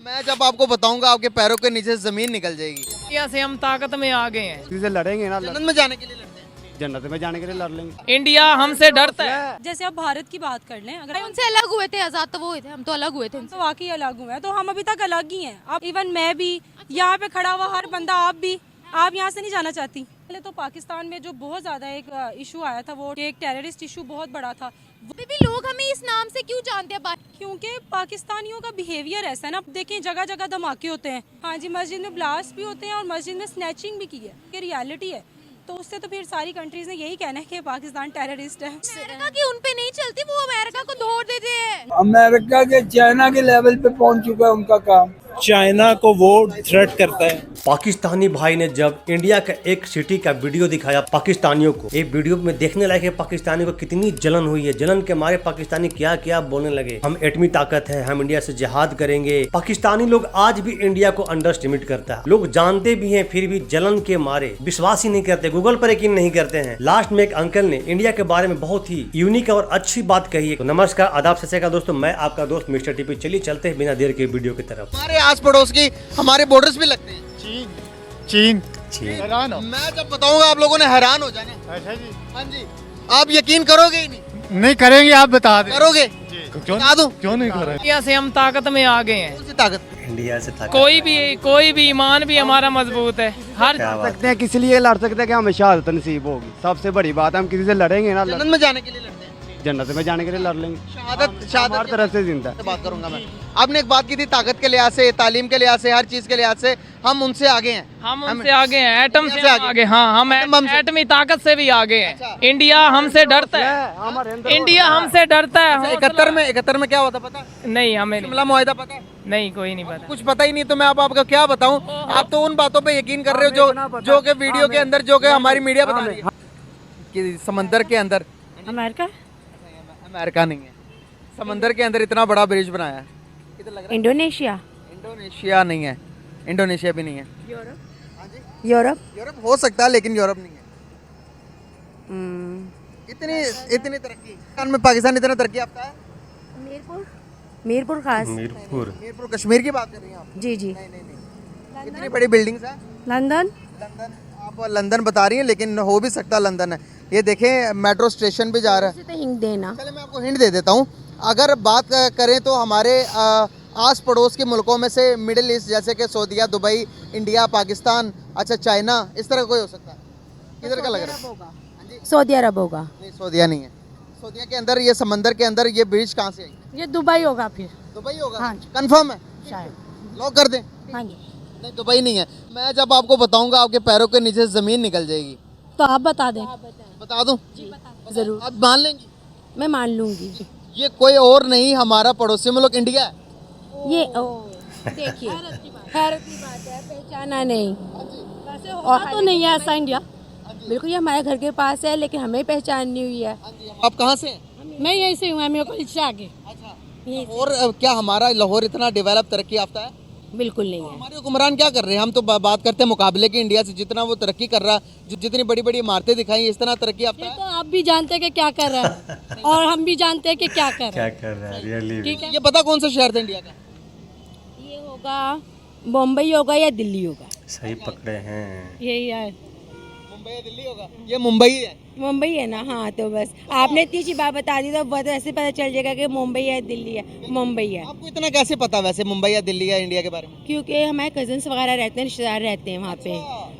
मैं जब आपको बताऊंगा आपके पैरों के नीचे से जमीन निकल जाएगी। इंडिया से हम ताकत में आ गए हैं। किसी से लड़ेंगे ना, जन्नत में जाने के लिए लड़ते हैं। जन्नत में जाने के लिए लड़ लेंगे। इंडिया हमसे डरता है। जैसे आप भारत की बात कर लें, अगर उनसे अलग हुए थे, आजाद तो वो हुए थे, हम तो अलग हुए थे हम तो वाकई अलग हुए हैं, तो हम अभी तक अलग ही हैं। अब इवन मैं भी, यहाँ पे खड़ा हुआ हर बंदा, आप भी, आप यहाँ से नहीं जाना चाहती। पहले तो पाकिस्तान में जो बहुत ज्यादा एक इशू आया था, वो एक टेररिस्ट इशू बहुत बड़ा था। अभी भी लोग हमें इस नाम से क्यों जानते हैं? क्योंकि पाकिस्तानियों का बिहेवियर ऐसा है ना। देखें, जगह जगह धमाके होते हैं। हाँ जी, मस्जिद में ब्लास्ट भी होते हैं और मस्जिद में स्नैचिंग भी की है। ये रियलिटी है। तो उससे तो फिर सारी कंट्रीज ने यही कहना है कि पाकिस्तान टेररिस्ट है। अमेरिका की उन पे नहीं चलती, वो अमेरिका को धोर देते हैं। अमेरिका के चाइना के लेवल पे पहुंच चुका है उनका काम। चाइना को वो थ्रेट करता है। पाकिस्तानी भाई ने जब इंडिया का एक सिटी का वीडियो दिखाया पाकिस्तानियों को, एक वीडियो में देखने लायक है पाकिस्तानी को कितनी जलन हुई है। जलन के मारे पाकिस्तानी क्या क्या बोलने लगे, हम एटमी ताकत है, हम इंडिया से जिहाद करेंगे। पाकिस्तानी लोग आज भी इंडिया को अंडर एस्टिमेट करता है। लोग जानते भी हैं फिर भी जलन के मारे विश्वास ही नहीं करते, गूगल पर यकीन नहीं करते हैं। लास्ट में एक अंकल ने इंडिया के बारे में बहुत ही यूनिक और अच्छी बात कही है। तो नमस्कार, आदाब, सत श्री अकाल दोस्तों, मैं आपका दोस्त मिस्टर टीपी। चलिए चलते हैं बिना देर के वीडियो की तरफ। हमारे आस पड़ोस की हमारे बॉर्डर्स भी लगते हैं। चीन मैं जब बताऊंगा आप लोगों ने हैरान हो जाना। अच्छा जी, हाँ जी, आप यकीन करोगे ही नहीं। नहीं करेंगे, आप बता दें। करोगे? क्यों बता दूं? क्यों नहीं कर रहे? इंडिया से हम ताकत में आ गए हैं। कौन सी ताकत? इंडिया से ताकत। कोई भी ईमान भी हमारा मजबूत है। हर सकते हैं, किस लिए लड़ सकते हैं कि हमें शहादत नसीब होगी। सबसे बड़ी बात है, हम किसी से लड़ेंगे ना, जन्नत में जाने के लिए लड़ते हैं। जन्नत में जाने के लिए लड़ लेंगे। शहादत हर तरफ से जिंदा से बात करूंगा मैं। आपने एक बात की थी, ताकत के लिहाज से, तालीम के लिहाज से, हर चीज के लिहाज से हम उनसे आगे हैं। हम उनसे आगे हैं, एटम से आगे। आगे। हाँ, हम एटमी ताकत से भी आगे हैं। इंडिया हमसे डरता है। इंडिया हमसे डरता है। 71 में क्या हुआ था पता? नहीं, हमें शिमला मुआहिदा पता है? नहीं, कोई नहीं पता। कुछ पता ही नहीं, तो मैं आपको क्या बताऊं। आप तो उन बातों पे यकीन कर रहे हो जो कि वीडियो के अंदर, जो कि हमारी मीडिया बता रही है कि समंदर के अंदर। अमेरिका नहीं है, समंदर के अंदर इतना बड़ा ब्रिज बनाया है। किधर लग रहा है? इंडोनेशिया नहीं है, इंडोनेशिया भी नहीं है। यूरोप हो सकता है, लेकिन यूरोप नहीं है। इतनी तरक्की में पाकिस्तान इतना तरक्की याफ्ता है। मीरपुर खास। मीरपुर कश्मीर की बात कर रही हैं आप? जी जी। नहीं। इतनी बड़ी बिल्डिंग्स है। लंदन। आप लंदन बता रही हैं, लेकिन हो भी सकता लंदन है। ये देखें, मेट्रो स्टेशन भी जा रहा है। तो हिंट देना। चले मैं आपको हिंट दे देता हूँ। अगर बात करें तो हमारे आस पड़ोस के मुल्कों में से मिडिल ईस्ट, जैसे कि सऊदीया, दुबई, इंडिया, पाकिस्तान, अच्छा चाइना, इस तरह कोई हो सकता है। किधर का लग रहा है? सऊदी अरब होगा। नहीं, सऊदीया नहीं है। सऊदीया के अंदर, ये समंदर के अंदर ये ब्रिज कहाँ से आई? ये दुबई होगा फिर। दुबई होगा? हाँ। कंफर्म है? शायद। लॉक कर दें? हाँ जी। नहीं, दुबई नहीं है। मैं जब आपको बताऊंगा आपके पैरों के नीचे से जमीन निकल जाएगी। तो आप बता दें। बता दूं? जरूर। आप मान लेंगी? मैं मान लूंगी। ये कोई और नहीं, हमारा पड़ोसी मुल्क इंडिया है। ये देखिए, हैरत की बात है, पहचाना नहीं। और तो नहीं है ऐसा इंडिया, बिल्कुल। ये हमारे घर के पास है, लेकिन हमें पहचान नहीं हुई है। आप कहाँ से हैं? मैं यहीं से हूँ, मेरे को इससे आगे। और क्या हमारा लाहौर इतना डेवलप तरक्की याफ्ता है? बिल्कुल नहीं है। हमारे हुक्मरान क्या कर रहे हैं? हम तो बात करते हैं मुकाबले की इंडिया से, जितना वो तरक्की कर रहा है, जितनी बड़ी बड़ी इमारतें दिखाई, इस तरह तरक्की याफ्ता है। तो आप भी जानते हैं कि क्या कर रहा है और हम भी जानते हैं कि क्या कर रहा है। ठीक है। ये पता कौन सा शहर था इंडिया का? ये होगा मुंबई होगा या दिल्ली होगा। सही पकड़े हैं। यही है। मुंबई या दिल्ली होगा? ये मुंबई है। मुंबई है ना? हाँ, तो बस आपने इतनी सी बात बता दी तो बस ऐसे पता चल जाएगा कि मुंबई है दिल्ली है। मुंबई है। आपको इतना कैसे पता वैसे मुंबई या दिल्ली या इंडिया के बारे में? क्योंकि हमारे कजन्स वगैरह रहते हैं, रिश्तेदार रहते हैं वहाँ पे,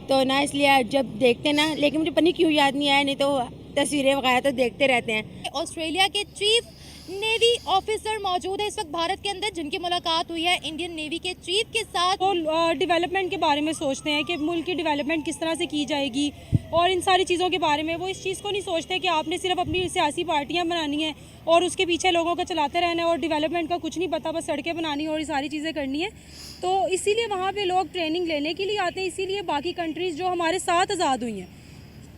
तो ना इसलिए जब देखते ना, लेकिन मुझे पता नहीं क्यों याद नहीं आया, नहीं तो तस्वीरें वगैरह तो देखते रहते हैं। ऑस्ट्रेलिया के चीफ नेवी ऑफिसर मौजूद है इस वक्त भारत के अंदर, जिनकी मुलाकात हुई है इंडियन नेवी के चीफ के साथ। वो डेवलपमेंट के बारे में सोचते हैं कि मुल्क की डेवलपमेंट किस तरह से की जाएगी और इन सारी चीज़ों के बारे में। वो इस चीज़ को नहीं सोचते कि आपने सिर्फ अपनी सियासी पार्टियां बनानी है और उसके पीछे लोगों को चलाते रहना है और डेवलपमेंट का कुछ नहीं पता, बस सड़कें बनानी और ये सारी चीज़ें करनी है। तो इसीलिए वहाँ पे लोग ट्रेनिंग लेने के लिए आते हैं। इसीलिए बाकी कंट्रीज़ जो हमारे साथ आज़ाद हुई हैं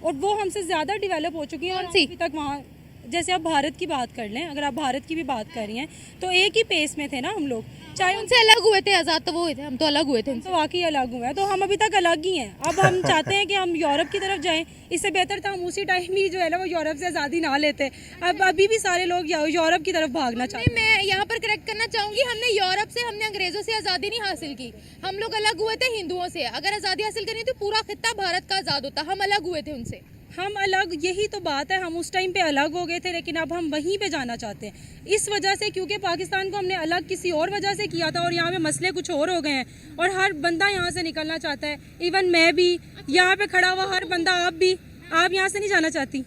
और वो हमसे ज़्यादा डेवलप हो चुकी हैं, और अभी तक वहाँ, जैसे आप भारत की बात कर लें, अगर आप भारत की भी बात कर रही हैं, तो एक ही पेस में थे ना हम लोग। चाहे उनसे अलग हुए थे, आज़ाद तो वो हुए थे, हम तो अलग हुए थे हम तो वाकई अलग हुए हैं, तो हम अभी तक अलग ही हैं। अब हम चाहते हैं कि हम यूरोप की तरफ जाएं। इससे बेहतर था हम उसी टाइम ही जो है ना वो यूरोप से आज़ादी ना लेते। अब अभी भी सारे लोग यूरोप की तरफ भागना चाहते हैं। मैं यहाँ पर करेक्ट करना चाहूंगी, हमने यूरोप से, हमने अंग्रेजों से आज़ादी नहीं हासिल की। हम लोग अलग हुए थे हिंदुओं से। अगर आज़ादी हासिल करनी तो पूरा खित्ता भारत का आज़ाद होता, हम अलग हुए थे उनसे। हम अलग, यही तो बात है, हम उस टाइम पे अलग हो गए थे, लेकिन अब हम वहीं पे जाना चाहते हैं इस वजह से, क्योंकि पाकिस्तान को हमने अलग किसी और वजह से किया था और यहाँ पे मसले कुछ और हो गए हैं और हर बंदा यहाँ से निकलना चाहता है। इवन मैं भी, यहाँ पे खड़ा हुआ हर बंदा, आप भी, आप यहाँ से नहीं जाना चाहती?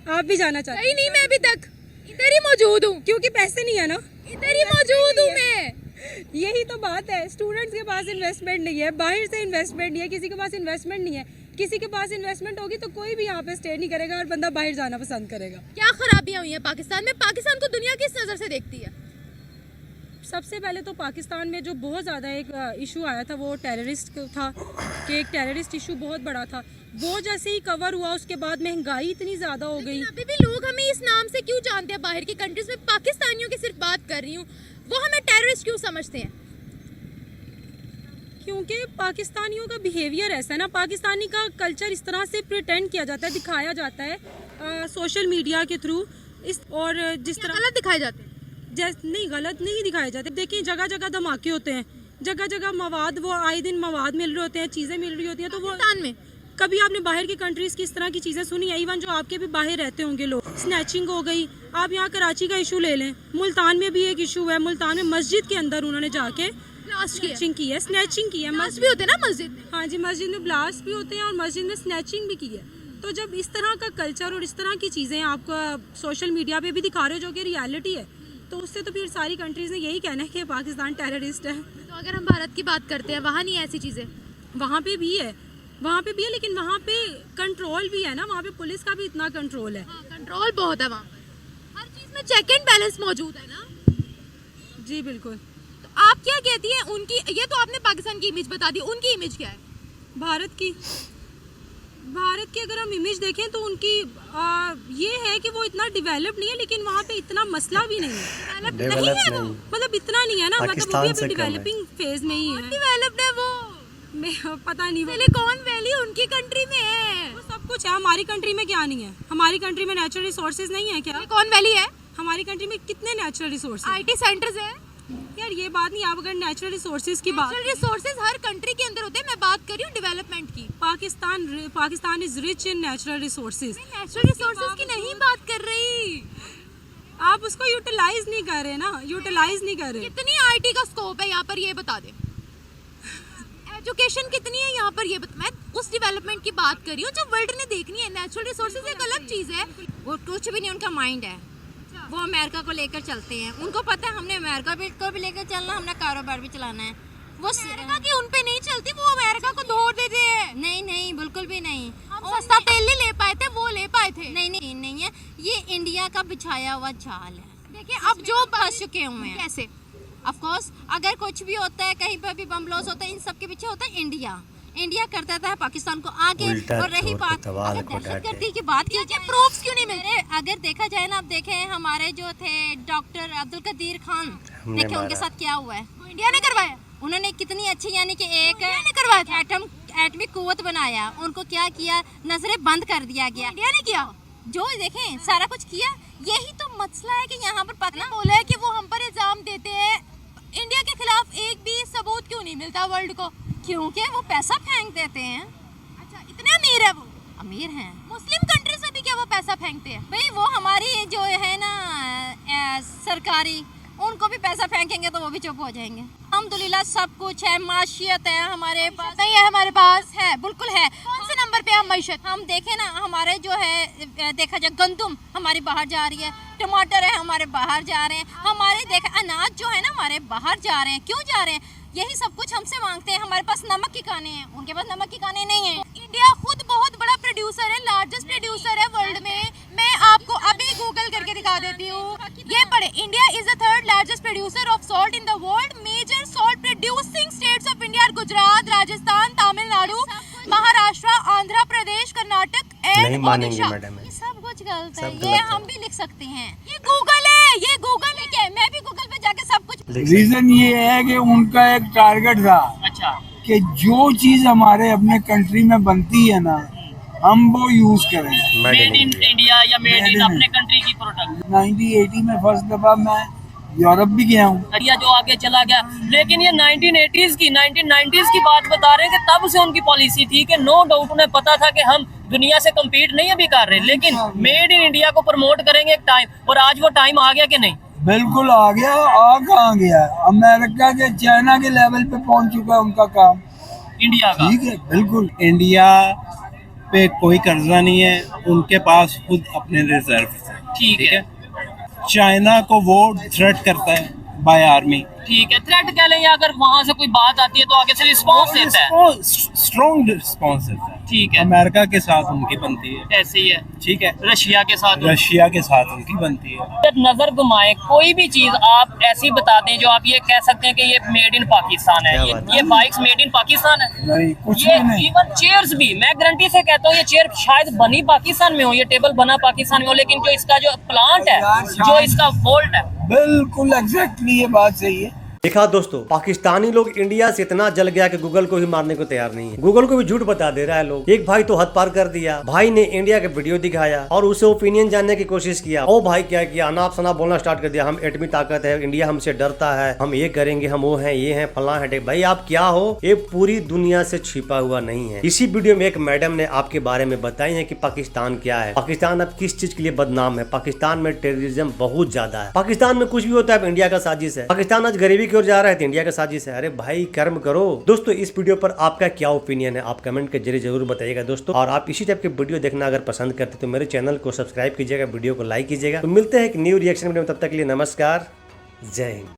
आप भी जाना चाहती? नहीं, मैं अभी तक इधर ही मौजूद हूँ, क्योंकि पैसे नहीं है ना, इधर ही मौजूद हूँ मैं। यही तो बात है। स्टूडेंट्स के पास इन्वेस्टमेंट नहीं है, बाहर से इन्वेस्टमेंट नहीं है, किसी के पास इन्वेस्टमेंट नहीं है। किसी के पास इन्वेस्टमेंट होगी तो कोई भी यहाँ पे स्टे नहीं करेगा, हर बंदा बाहर जाना पसंद करेगा। क्या खराबियां हुई हैं पाकिस्तान में? पाकिस्तान को दुनिया किस नज़र से देखती है? सबसे पहले तो पाकिस्तान में जो बहुत ज़्यादा एक इशू आया था वो टेररिस्ट था, कि एक टेररिस्ट इशू बहुत बड़ा था। वो जैसे ही कवर हुआ उसके बाद महंगाई इतनी ज़्यादा हो गई। अभी भी लोग हमें इस नाम से क्यों जानते हैं? बाहर की कंट्रीज में पाकिस्तानियों की सिर्फ बात कर रही हूँ, वो हमें टेररिस्ट क्यों समझते हैं? क्योंकि पाकिस्तानियों का बिहेवियर ऐसा है ना, पाकिस्तानी का कल्चर इस तरह से प्रिटेंड किया जाता है, दिखाया जाता है सोशल मीडिया के थ्रू, इस और जिस तरह गलत दिखाए जाते हैं। नहीं, गलत नहीं दिखाए जाते। देखिए जगह जगह धमाके होते हैं, जगह जगह मवाद, वो आए दिन मवाद मिल रहे होते हैं, चीज़ें मिल रही होती हैं। तो वो पाकिस्तान में कभी आपने बाहर की कंट्रीज़ की इस तरह की चीज़ें सुनी है? इवन जो आपके भी बाहर रहते होंगे लोग, स्नैचिंग हो गई। आप यहाँ कराची का इशू ले लें, मुल्तान में भी एक इशू है। मुल्तान में मस्जिद के अंदर उन्होंने जाके स्नैचिंग की है, स्नैचिंग की है। ब्लास्ट भी होते हैं ना मस्जिद में? हाँ जी, मस्जिद में ब्लास्ट भी होते हैं और मस्जिद में स्नैचिंग भी की है। तो जब इस तरह का कल्चर और इस तरह की चीज़ें आपको सोशल मीडिया पे भी दिखा रहे हो जो कि रियलिटी है, तो उससे तो फिर सारी कंट्रीज़ ने यही कहना है कि पाकिस्तान टेररिस्ट है। तो अगर हम भारत की बात करते हैं, वहाँ नहीं ऐसी चीज़ें? वहाँ पे भी है, वहाँ पे भी है, लेकिन वहाँ पे कंट्रोल भी है ना, वहाँ पे पुलिस का भी इतना कंट्रोल है। कंट्रोल बहुत है वहाँ, हर चीज़ में चेक एंड बैलेंस मौजूद है ना। जी बिल्कुल। तो आप क्या कहती हैं उनकी? ये तो आपने पाकिस्तान की इमेज बता दी, उनकी इमेज क्या है? भारत की अगर हम इमेज देखें तो उनकी ये है कि वो इतना डेवलप नहीं है, लेकिन वहाँ पे इतना मसला भी नहीं है। डेवलप नहीं है वो, मतलब इतना नहीं है ना, मतलब वो भी अभी डेवलपिंग फेज में ही है। डेवलप्ड है वो, पता नहीं। सिलिकॉन वैली उनकी कंट्री में है, वो सब कुछ है। हमारी कंट्री में क्या नहीं है? हमारी कंट्री में नेचुरल रिसोर्सेज नहीं है क्या? सिलिकॉन वैली है हमारी कंट्री में। कितने नेचुरल रिसोर्सेज? आईटी सेंटर्स है यार, ये बात नहीं। आप अगर नेचुरल रिसोर्सेज की बात, नेचुरल रिसोर्सेज हर कंट्री के अंदर होते हैं, मैं बात कर रही हूँ डेवलपमेंट की। Pakistan is rich in natural resources. Natural resources की नहीं बात कर रही, आप उसको यूटिलाइज नहीं कर रहे ना, यूटिलाइज नहीं कर रहे। कितनी आईटी का स्कोप है यहाँ पर, ये बता दे। एजुकेशन कितनी है यहाँ पर, ये बता। मैं उस डेवलपमेंट की बात कर रही हूँ जो वर्ल्ड ने देखनी है। नेचुरल रिसोर्सेज एक अलग चीज़ है, वो कुछ भी नहीं, उनका माइंड है, वो अमेरिका को लेकर चलते हैं। उनको पता है हमने अमेरिका को भी लेकर चलना, हमने कारोबार भी चलाना है। वो अमेरिका की उन पे नहीं चलती, वो अमेरिका को तोड़ देते हैं। नहीं, बिल्कुल भी नहीं। हम सस्ता तेल नहीं ले पाए थे, वो ले पाए थे। नहीं है, ये इंडिया का बिछाया हुआ जाल है। देखिए अब जो फंस चुके हुए हैं। कैसे? ऑफ कोर्स, अगर कुछ भी होता है, कहीं पर भी बम ब्लास्ट होता है, इन सब के पीछे होता है इंडिया कर देता है पाकिस्तान को आगे। और रही बात अगर दहशतगर्दी की बात की जाए, प्रूफ्स क्यों नहीं मिले? अगर देखा जाए ना, आप देखें हमारे जो थे डॉक्टर अब्दुल कदीर खान, देखें उनके साथ क्या हुआ है। वो इंडिया ने करवाया। उन्होंने कितनी अच्छी, यानी कि एक ने करवाया एटमी कुव्वत बनाया, उनको क्या किया, नजरें बंद कर दिया गया। इंडिया ने किया, जो देखें सारा कुछ किया। यही तो मसला है कि यहाँ पर पता बोला है कि वो हम पर इल्जाम देते हैं। इंडिया के खिलाफ एक भी सबूत क्यों नहीं मिलता वर्ल्ड को? क्योंकि वो पैसा फेंक देते हैं। अच्छा, इतने अमीर है वो? अमीर हैं। मुस्लिम कंट्री से भी क्या वो पैसा फेंकते हैं? भाई वो हमारी जो है ना सरकारी, उनको भी पैसा फेंकेंगे तो वो भी चुप हो जाएंगे। अल्हम्दुलिल्लाह सब कुछ है, माशियत है हमारे पास। नहीं है हमारे पास? है, बिल्कुल है। कौन से नंबर पे हम माशियत? हम देखें ना, हमारे जो है देखा जाए, गंदम हमारी बाहर जा रही है, टमाटर है हमारे बाहर जा रहे हैं, हमारे देखा अनाज जो है ना हमारे बाहर जा रहे हैं। क्यों जा रहे हैं? यही सब कुछ हमसे मांगते हैं। हमारे पास नमक की काने हैं, उनके पास नमक की काने नहीं है। इंडिया खुद बहुत बड़ा प्रोड्यूसर है, लार्जेस्ट प्रोड्यूसर है वर्ल्ड में। मैं आपको अभी गूगल करके दिखा देती हूँ, ये पढ़े। India is the third largest producer of salt in the world. Major salt producing states of India, Gujarat, Rajasthan, Tamil Nadu, Maharashtra, Andhra Pradesh, Karnataka and Odisha. ये सब कुछ गलत है, ये हम भी लिख सकते हैं। ये गूगल है, ये गूगल है क्या? मैं भी गूगल पे जाके सब कुछ रीजन ये है कि उनका एक टारगेट था अच्छा कि जो चीज हमारे अपने कंट्री में बनती है ना, हम वो यूज करें। मेड इन इंडिया या मेड Made इन in अपने कंट्री की प्रोडक्ट। 1980 में फर्स्ट दफा मैं यूरोप भी गया हूँ। इंडिया जो आगे चला गया, लेकिन ये 1980s की 1990s की बात बता रहे हैं कि तब से उनकी पॉलिसी थी कि नो डाउट उन्हें पता था कि हम दुनिया से कम्पीट नहीं अभी कर रहे, लेकिन मेड इन इंडिया को प्रमोट करेंगे एक टाइम, और आज वो टाइम आ गया कि नहीं? बिल्कुल आ गया। आ कहाँ गया, अमेरिका के चाइना के लेवल पे पहुंच चुका है उनका काम इंडिया का। ठीक है, बिल्कुल। इंडिया पे कोई कर्जा नहीं है, उनके पास खुद अपने रिजर्व है। ठीक है, चाइना को वो थ्रेट करता है बाय आर्मी। ठीक है, थ्रेट कह लें, या अगर वहाँ से कोई बात आती है तो आगे से रिस्पॉन्स देता है। स्ट्रॉन्ग रिस्पॉन्स देता है। ठीक है, अमेरिका के साथ उनकी बनती है, ऐसे ही है। ठीक है। रशिया के साथ रशिया के साथ उनकी बनती है। जब नजर घुमाए कोई भी चीज आप ऐसी बता दें जो आप ये कह सकते हैं कि ये मेड इन पाकिस्तान है, ये बाइक्स मेड इन पाकिस्तान है। नहीं, कुछ ये भी नहीं। इवन चेयर्स भी, मैं गारंटी से कहता हूँ ये चेयर शायद बनी पाकिस्तान में हो, ये टेबल बना पाकिस्तान में हो, लेकिन जो इसका जो प्लांट है, जो इसका वोल्ट है, बिल्कुल एग्जैक्टली ये बात सही है। देखा दोस्तों, पाकिस्तानी लोग इंडिया से इतना जल गया कि गूगल को भी मारने को तैयार नहीं है। गूगल को भी झूठ बता दे रहा है लोग। एक भाई तो हद पार कर दिया, भाई ने इंडिया के वीडियो दिखाया और उसे ओपिनियन जानने की कोशिश किया। ओ भाई क्या किया, अनाप शनाप बोलना स्टार्ट कर दिया, हम एटमी ताकत है, इंडिया हमसे डरता है, हम ये करेंगे, हम वो हैं, ये हैं, फला है। भाई आप क्या हो, ये पूरी दुनिया से छिपा हुआ नहीं है। इसी वीडियो में एक मैडम ने आपके बारे में बताई है कि पाकिस्तान क्या है, पाकिस्तान अब किस चीज के लिए बदनाम है, पाकिस्तान में टेररिज्म बहुत ज्यादा है, पाकिस्तान में कुछ भी होता है इंडिया का साजिश है, पाकिस्तान आज गरीबी की ओर जा रहा है तो इंडिया का साजिश है। अरे भाई कर्म करो। दोस्तों इस वीडियो पर आपका क्या ओपिनियन है, आप कमेंट के जरिए जरूर बताइएगा दोस्तों। और आप इसी टाइप के वीडियो देखना अगर पसंद करते तो मेरे चैनल को सब्सक्राइब कीजिएगा, वीडियो को लाइक कीजिएगा। तो मिलते हैं एक न्यू रिएक्शन वीडियो में, तब तक के लिए नमस्कार, जय हिंद।